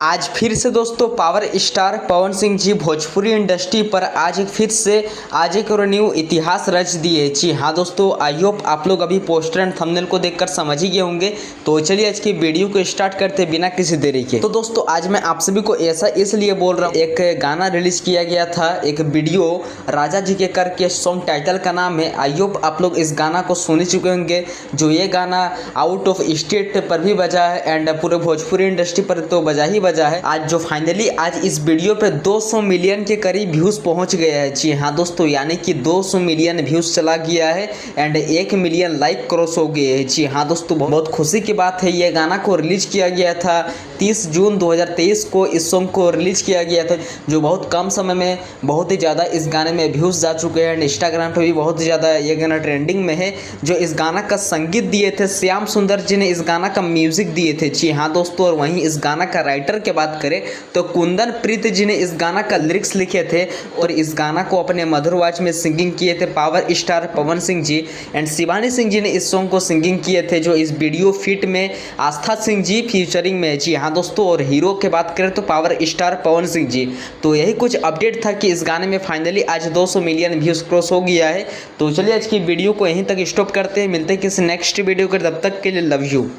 आज फिर से दोस्तों पावर स्टार पवन सिंह जी भोजपुरी इंडस्ट्री पर आज एक और न्यू इतिहास रच दिए। जी हाँ दोस्तों, आई होप आप लोग अभी पोस्टर एंड थंबनेल को देखकर समझ ही गए होंगे। तो चलिए आज की वीडियो को स्टार्ट करते बिना किसी देरी के। तो दोस्तों आज मैं आप सभी को ऐसा इसलिए बोल रहा हूँ, एक गाना रिलीज किया गया था, एक वीडियो राजा जी के करके सॉन्ग टाइटल का नाम है। आई होप आप लोग इस गाना को सुन ही चुके होंगे। जो ये गाना आउट ऑफ स्टेट पर भी बजा है एंड पूरे भोजपुरी इंडस्ट्री पर तो बजा ही बजा है। आज जो फाइनली आज इस वीडियो पे 200 मिलियन के करीब व्यूज पहुंच गया है। जी हाँ दोस्तों, यानी कि 200 मिलियन व्यूज चला गया है एंड 1 मिलियन लाइक क्रॉस हो गए हैं। जी हाँ दोस्तों, बहुत खुशी की बात है। ये गाना को रिलीज किया गया था 30 जून 2023 को। इस सॉन्ग को रिलीज किया गया था, जो बहुत कम समय में बहुत ही ज़्यादा इस गाने में व्यूज जा चुके हैं एंड इंस्टाग्राम पर भी बहुत ही ज़्यादा ये गाना ट्रेंडिंग में है। जो इस गाना का संगीत दिए थे श्याम सुंदर जी ने, इस गाना का म्यूजिक दिए थे। जी हाँ दोस्तों, और वहीं इस गाना का राइटर के बात करें तो कुंदन प्रीत जी ने इस गाना का लिरिक्स लिखे थे और इस गाना को अपने मधुर आवाज में सिंगिंग किए थे power star Pawan Singh ji and Shivani Singh ji ने इस सॉन्ग को सिंगिंग किए थे। जो इस वीडियो फिट में आस्था सिंह जी फीचरिंग में। जी हाँ दोस्तों, और हीरो के बात करें तो पावर स्टार पवन सिंह जी। तो यही कुछ अपडेट था कि इस गाने में फाइनली आज 200 मिलियन व्यूज क्रॉस हो गया है। तो चलिए आज की वीडियो को यहीं तक स्टॉप करते हैं। मिलते हैं किसी नेक्स्ट वीडियो के, तब तक के लिए लव यू।